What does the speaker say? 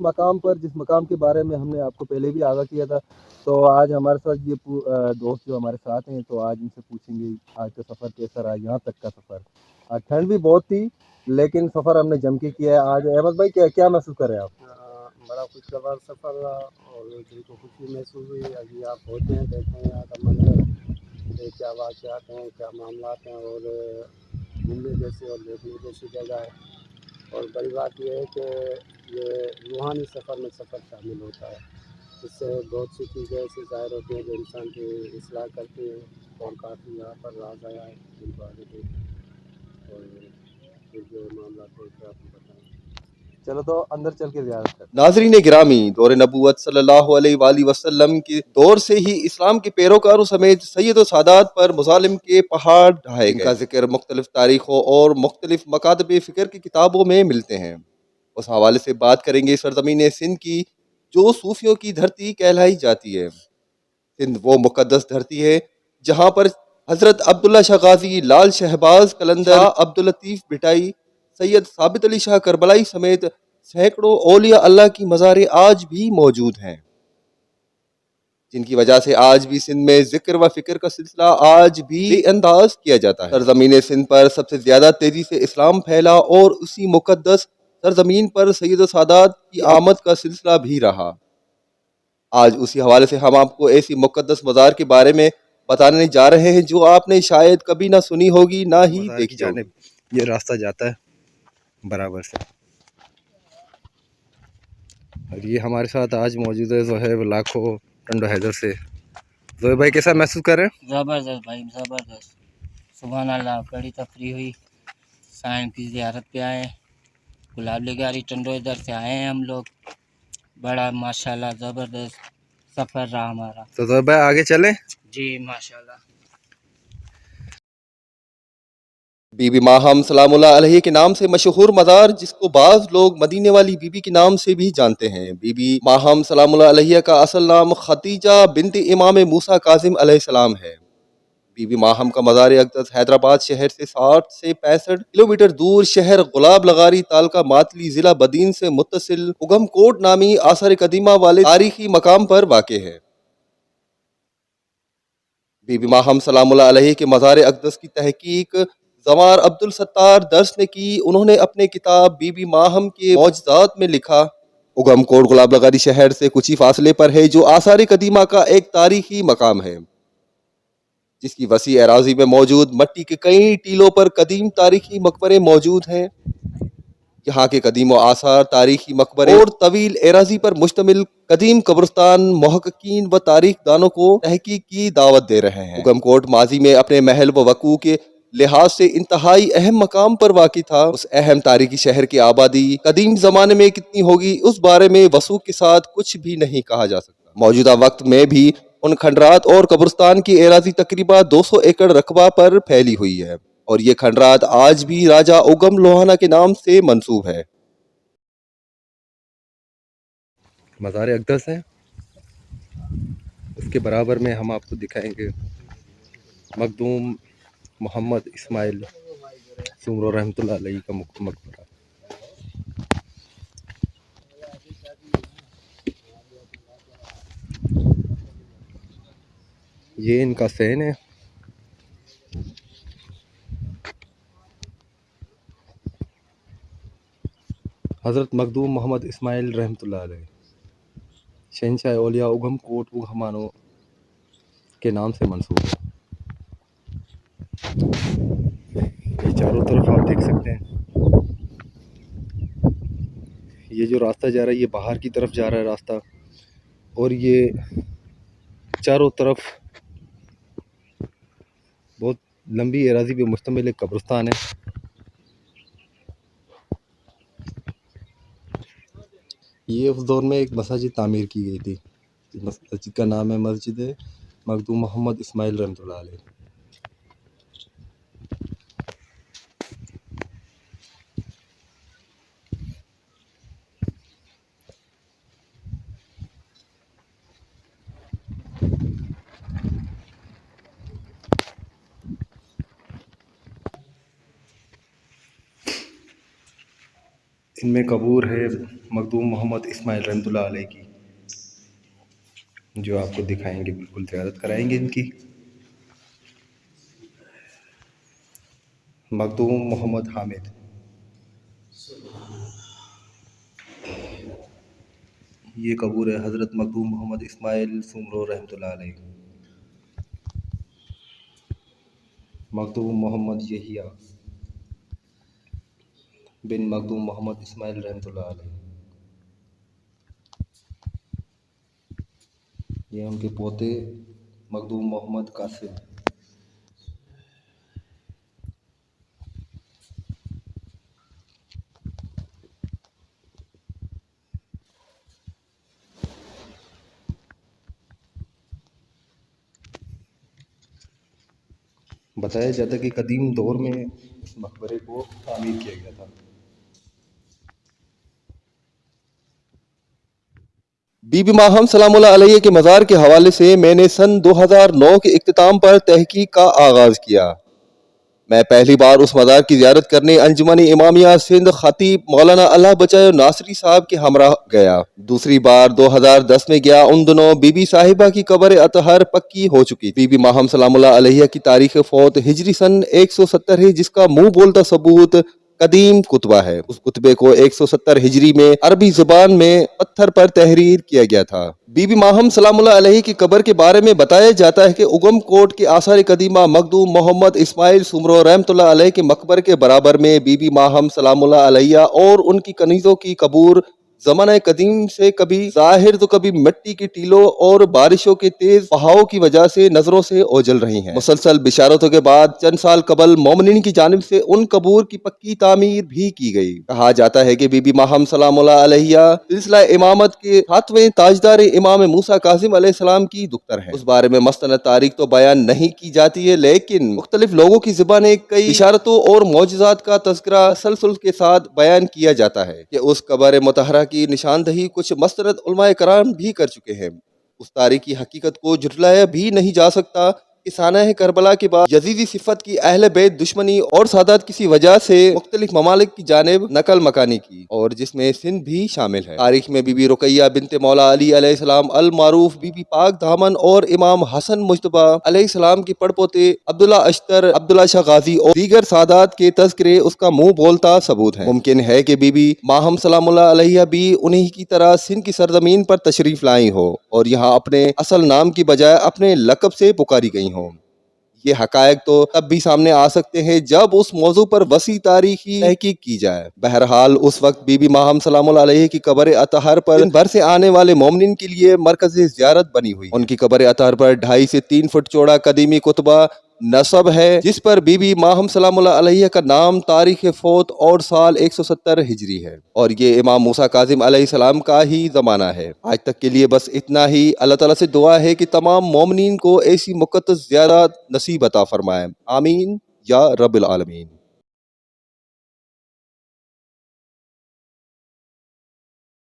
مقام پر جس مقام کے بارے میں ہم نے آپ کو پہلے بھی آگاہ کیا تھا، تو آج ہمارے ساتھ یہ دوست جو ہمارے ساتھ ہیں، تو آج ان سے پوچھیں گے آج کا سفر کیسا رہا، یہاں تک کا سفر۔ آج ٹھنڈ بھی بہت تھی لیکن سفر ہم نے جم کے کیا ہے۔ آج احمد بھائی کیا محسوس کر رہے ہیں آپ؟ بڑا خوشگوار سفر رہا اور دل کو خوشی محسوس ہوئی۔ ابھی آپ پہنچے ہیں، دیکھیں یہاں کا منظر، کیا واقعات ہیں، کیا معاملات ہیں، اور گھومنے جیسی اور دیکھنے جیسی جگہ ہے۔ اور بڑی بات یہ ہے کہ یہ روحانی سفر میں سفر شامل ہوتا ہے، اس سے بہت سی چیزیں ایسی ظاہر ہوتی ہیں جو انسان کی اصلاح کرتی ہیں، اور کافی یہاں پر راز آیا ہے جن کو آگے دیکھیں اور پھر جو معاملات ہیں آپ کو بتائیں۔ چلو تو اندر چل کے زیارت کرتے ہیں۔ ناظرین گرامی، دور نبوت صلی اللہ علیہ وآلہ وسلم کے دور سے ہی اسلام کے پیروکاروں سمیت سید و سادات پر مظالم کے پہاڑ ڈھائے گئے، ان کا ذکر مختلف تاریخوں اور مختلف مکاتب فکر کی کتابوں میں ملتے ہیں۔ اس حوالے سے بات کریں گے سرزمین سندھ کی، جو صوفیوں کی دھرتی کہلائی جاتی ہے۔ سندھ وہ مقدس دھرتی ہے جہاں پر حضرت عبداللہ شاہ غازی، لال شہباز قلندر، شاہ عبداللطیف بھٹائی، سید ثابت علی شاہ کربلائی سمیت سینکڑوں اولیاء اللہ کی مزاریں آج بھی موجود ہیں، جن کی وجہ سے آج بھی سندھ میں ذکر و فکر کا سلسلہ آج بھی بے انداز کیا جاتا ہے۔ سرزمین سندھ پر سب سے زیادہ تیزی سے اسلام پھیلا اور اسی مقدس سرزمین پر سید و سادات کی آمد کا سلسلہ بھی رہا۔ آج اسی حوالے سے ہم آپ کو ایسی مقدس مزار کے بارے میں بتانے جا رہے ہیں جو آپ نے شاید کبھی نہ سنی ہوگی نہ ہی دیکھی ہوگی۔ یہ راستہ جاتا ہے برابر سے، اور یہ ہمارے ساتھ آج موجود ہے زہیب لاکھو ٹنڈو حیدر سے۔ زہیب بھائی کیسا محسوس کر رہے ہیں؟ زبردست بھائی، زبردست، سبحان اللہ، بڑی تفریح ہوئی، سائن کی زیارت پہ آئے، گلاب لگاری ٹنڈو ادھر سے آئے ہیں ہم لوگ، بڑا ماشاءاللہ زبردست سفر رہا ہمارا۔ تو زہیب بھائی آگے چلیں۔ جی ماشاءاللہ۔ بی بی ماہم سلام اللہ علیہ کے نام سے مشہور مزار، جس کو بعض لوگ مدینے والی بی بی کے نام سے بھی جانتے ہیں۔ بی بی ماہم سلام اللہ علیہ کا اصل نام خدیجہ بنت امام موسیٰ کاظم علیہ السلام ہے۔ بی بی ماہم کا مزار اقدس حیدرآباد شہر سے 60 سے 65 کلومیٹر دور شہر گلاب لغاری تعلقہ ماتلی ضلع بدین سے متصل اگم کوٹ نامی آثار قدیمہ والے تاریخی مقام پر واقع ہے۔ بی بی ماہم سلام اللہ علیہ کے مزار اقدس کی تحقیق زوار عبدالستار درس نے کی۔ انہوں نے اپنے کتاب بی بی ماہم کے معجزات میں لکھا، اگم کوٹ گلاب لغاری شہر سے کچھ ہی فاصلے پر ہے، جو آثار قدیمہ کا ایک تاریخی مقام ہے، جس کی وسیع اراضی میں موجود مٹی کے کئی ٹیلوں پر قدیم تاریخی مقبرے موجود ہیں۔ یہاں کے قدیم و آثار، تاریخی مقبرے اور طویل اراضی پر مشتمل قدیم قبرستان محققین و تاریخ دانوں کو تحقیق کی دعوت دے رہے ہیں۔ اگم کوٹ ماضی میں اپنے محل و وقوع کے لحاظ سے انتہائی اہم مقام پر واقع تھا۔ اس اہم تاریخی شہر کی آبادی قدیم زمانے میں کتنی ہوگی، اس بارے میں وثوق کے ساتھ کچھ بھی نہیں کہا جا سکتا۔ موجودہ وقت میں بھی ان کھنڈرات اور قبرستان کی اراضی تقریباً 200 ایکڑ رقبہ پر پھیلی ہوئی ہے، اور یہ کھنڈرات آج بھی راجہ اگم لوہانا کے نام سے منسوب ہے۔ مزار اقدس ہے، اس کے برابر میں ہم آپ کو دکھائیں گے مخدوم محمد اسماعیل سمرو رحمۃ اللہ علیہ کا مقبرہ۔ یہ ان کا سین ہے۔ حضرت مخدوم محمد اسماعیل رحمۃ اللہ علیہ شہنشاہ اولیاء اگم کوٹ اگہمانو کے نام سے منسوب ہے۔ یہ چاروں طرف آپ دیکھ سکتے ہیں، یہ جو راستہ جا رہا ہے یہ باہر کی طرف جا رہا ہے راستہ، اور یہ چاروں طرف بہت لمبی اراضی پہ مشتمل ایک قبرستان ہے۔ یہ اس دور میں ایک مسجد تعمیر کی گئی تھی، مسجد کا نام ہے مسجد مخدوم محمد اسماعیل رحمۃ اللہ علیہ۔ ان میں قبور ہے مخدوم محمد اسماعیل رحمۃ اللہ علیہ کی، جو آپ کو دکھائیں گے، بالکل زیارت کرائیں گے ان کی۔ مخدوم محمد حامد، یہ قبور ہے حضرت مخدوم محمد اسماعیل سومرو رحمۃ اللہ علیہ۔ مخدوم محمد یحییٰ بن مخدوم محمد اسماعیل رحمۃ اللہ علیہ، یہ ان کے پوتے مخدوم محمد قاسم۔ بتایا جاتا ہے کہ قدیم دور میں اس مقبرے کو تعمیر کیا گیا تھا۔ بی بی ماہم سلام اللہ علیہ کے مزار کے حوالے سے میں نے سن 2009 کے اختتام پر تحقیق کا آغاز کیا۔ میں پہلی بار اس مزار کی زیارت کرنے انجمن امامیہ سندھ خطیب مولانا اللہ بچائے ناصری صاحب کے ہمراہ گیا۔ دوسری بار 2010 میں گیا۔ ان دنوں بی بی صاحبہ کی قبر اطہر پکی ہو چکی۔ بی بی ماہم سلام اللہ علیہ کی تاریخ فوت ہجری سن 170 ہے، جس کا منہ بولتا ثبوت قدیم کتبہ ہے۔ اس کتبے کو 170 ہجری میں عربی زبان میں پتھر پر تحریر کیا گیا تھا۔ بی بی ماہم سلام اللہ علیہ کی قبر کے بارے میں بتایا جاتا ہے کہ اگم کوٹ کے آثار قدیمہ مخدوم محمد اسماعیل سومرو رحمۃ اللہ علیہ کے مقبرے کے برابر میں بی بی ماہم سلام اللہ علیہ اور ان کی کنیزوں کی قبور زمانہ قدیم سے کبھی ظاہر تو کبھی مٹی کی ٹیلوں اور بارشوں کے تیز بہاؤ کی وجہ سے نظروں سے اوجھل رہی ہیں۔ مسلسل بشارتوں کے بعد چند سال قبل مومنین کی جانب سے ان قبور کی پکی تعمیر بھی کی گئی۔ کہا جاتا ہے کہ بی بی ماہم سلام اللہ علیہ سلسلہ امامت کے 7ویں تاجدار امام موسیٰ کاظم علیہ السلام کی دختر ہے۔ اس بارے میں مستند تاریخ تو بیان نہیں کی جاتی ہے، لیکن مختلف لوگوں کی زبانیں کئی بشارتوں اور معجزات کا تذکرہ تسلسل کے ساتھ بیان کیا جاتا ہے کہ اس قبر مطہرہ کی نشاندہی کچھ مستند علماء کرام بھی کر چکے ہیں۔ اس تاریخی حقیقت کو جھٹلایا بھی نہیں جا سکتا کہ سانحہ کربلا کے بعد یزیدی صفت کی اہل بیت دشمنی اور سادات کسی وجہ سے مختلف ممالک کی جانب نقل مکانی کی، اور جس میں سندھ بھی شامل ہے۔ تاریخ میں بی بی رقیہ بنت مولا علی علیہ السلام المعروف، بی بی پاک دامن اور امام حسن مجتبی علیہ السلام کے پڑپوتے عبداللہ اشتر، عبداللہ شاہ غازی اور دیگر سادات کے تذکرے اس کا منہ بولتا ثبوت ہیں۔ ممکن ہے کہ بی بی ماہم سلام اللہ علیہ بھی انہی کی طرح سندھ کی سرزمین پر تشریف لائی ہو اور یہاں اپنے اصل نام کی بجائے اپنے لقب سے پکاری گئی ہوں۔ یہ حقائق تو تب بھی سامنے آ سکتے ہیں جب اس موضوع پر وسیع تاریخی تحقیق کی جائے۔ بہرحال اس وقت بی بی ماہم سلام اللہ علیہ کی قبر اطہر پر دن بھر سے آنے والے مومنین کے لیے مرکز زیارت بنی ہوئی۔ ان کی قبر اطہر پر 2.5 سے 3 فٹ چوڑا قدیمی کتبہ نصب ہے، جس پر بی بی ماہم سلام اللہ علیہ کا نام، تاریخ فوت اور سال 170 ہجری ہے، اور یہ امام موسیٰ کاظم علیہ السلام کا ہی زمانہ ہے۔ آج تک کے لیے بس اتنا ہی۔ اللہ تعالیٰ سے دعا ہے کہ تمام مومنین کو ایسی مقدس زیارت نصیب عطا فرمائے، آمین یا رب العالمین۔